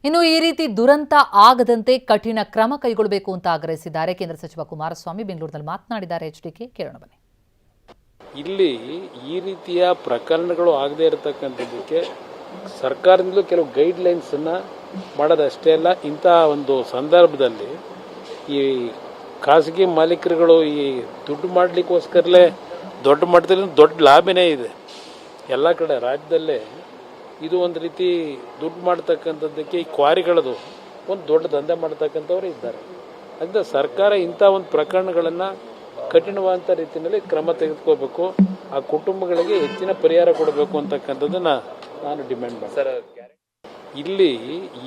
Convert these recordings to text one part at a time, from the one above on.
ಇನ್ನು ಈ ರೀತಿ ದುರಂತ ಆಗದಂತೆ ಕಠಿಣ ಕ್ರಮ ಕೈಗೊಳ್ಳಬೇಕು ಅಂತ ಆಗ್ರಹಿಸಿದ್ದಾರೆ ಕೇಂದ್ರ ಸಚಿವ ಕುಮಾರಸ್ವಾಮಿ. ಬೆಂಗಳೂರಿನಲ್ಲಿ ಮಾತನಾಡಿದ್ದಾರೆ. ಎಚ್ಡಿಕೆ ಕೇಳೋಣ ಬನ್ನಿ. ಇಲ್ಲಿ ಈ ರೀತಿಯ ಪ್ರಕರಣಗಳು ಆಗದೇ ಇರತಕ್ಕಂಥದ್ದಕ್ಕೆ ಸರ್ಕಾರದಿಂದಲೂ ಕೆಲವು ಗೈಡ್ಲೈನ್ಸ್ ಅನ್ನ ಮಾಡೋದಷ್ಟೇ ಅಲ್ಲ, ಇಂತಹ ಒಂದು ಸಂದರ್ಭದಲ್ಲಿ ಈ ಖಾಸಗಿ ಮಾಲೀಕರುಗಳು ಈ ದುಡ್ಡು ಮಾಡಲಿಕ್ಕೋಸ್ಕರಲೇ ದೊಡ್ಡ ಮಟ್ಟದಲ್ಲಿ ದೊಡ್ಡ ಲಾಭನೇ ಇದೆ. ಎಲ್ಲ ಕಡೆ ರಾಜ್ಯದಲ್ಲೇ ಇದು ಒಂದು ರೀತಿ ದುಡ್ಡು ಮಾಡ್ತಕ್ಕಂಥದ್ದಕ್ಕೆ ಈ ಕ್ವಾರಿಗಳದು ಒಂದು ದೊಡ್ಡ ದಂಧೆ ಮಾಡ್ತಕ್ಕಂಥವ್ರು ಇದ್ದಾರೆ. ಅದರಿಂದ ಸರ್ಕಾರ ಇಂಥ ಒಂದು ಪ್ರಕರಣಗಳನ್ನು ಕಠಿಣವಾದಂಥ ರೀತಿಯಲ್ಲಿ ಕ್ರಮ ತೆಗೆದುಕೋಬೇಕು, ಆ ಕುಟುಂಬಗಳಿಗೆ ಹೆಚ್ಚಿನ ಪರಿಹಾರ ಕೊಡಬೇಕು ಅಂತಕ್ಕಂಥದ್ದನ್ನು ನಾನು ಡಿಮ್ಯಾಂಡ್ ಮಾಡ್ತೀನಿ. ಇಲ್ಲಿ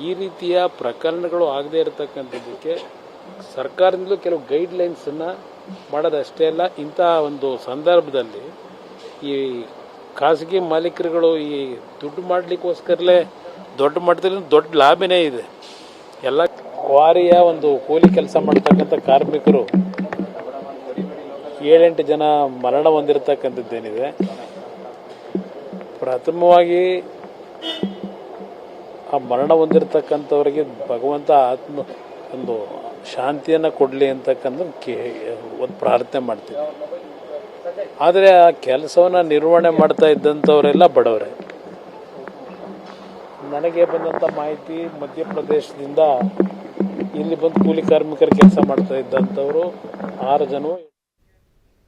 ಈ ರೀತಿಯ ಪ್ರಕರಣಗಳು ಆಗದೇ ಇರತಕ್ಕಂಥದ್ದಕ್ಕೆ ಸರ್ಕಾರದಿಂದಲೂ ಕೆಲವು ಗೈಡ್ಲೈನ್ಸ್ ಅನ್ನ ಮಾಡೋದಷ್ಟೇ ಅಲ್ಲ, ಇಂತಹ ಒಂದು ಸಂದರ್ಭದಲ್ಲಿ ಈ ಖಾಸಗಿ ಮಾಲೀಕರುಗಳು ಈ ದುಡ್ಡು ಮಾಡಲಿಕ್ಕೋಸ್ಕರಲೇ ದೊಡ್ಡ ಮಟ್ಟದಲ್ಲಿ ದೊಡ್ಡ ಲಾಭನೇ ಇದೆ. ಎಲ್ಲ ಕ್ವಾರಿಯ ಒಂದು ಕೂಲಿ ಕೆಲಸ ಮಾಡ್ತಕ್ಕಂಥ ಕಾರ್ಮಿಕರು 7-8 ಜನ ಮರಣ ಹೊಂದಿರತಕ್ಕಂಥದ್ದೇನಿದೆ. ಪ್ರಥಮವಾಗಿ ಆ ಮರಣ ಹೊಂದಿರತಕ್ಕಂಥವರಿಗೆ ಭಗವಂತ ಆತ್ಮ ಒಂದು ಶಾಂತಿಯನ್ನು ಕೊಡಲಿ ಅಂತಕ್ಕಂಥ ಒಂದು ಪ್ರಾರ್ಥನೆ ಮಾಡ್ತೀವಿ. ಆದರೆ ಆ ಕೆಲಸವನ್ನು ನಿರ್ವಹಣೆ ಮಾಡ್ತಾ ಇದ್ದಂಥವರೆಲ್ಲ ಬಡವರೇ. ನನಗೆ ಬಂದಂಥ ಮಾಹಿತಿ, ಮಧ್ಯಪ್ರದೇಶದಿಂದ ಇಲ್ಲಿ ಬಂದು ಕೂಲಿ ಕಾರ್ಮಿಕರ ಕೆಲಸ ಮಾಡ್ತಾ ಇದ್ದಂಥವರು 6 ಜನ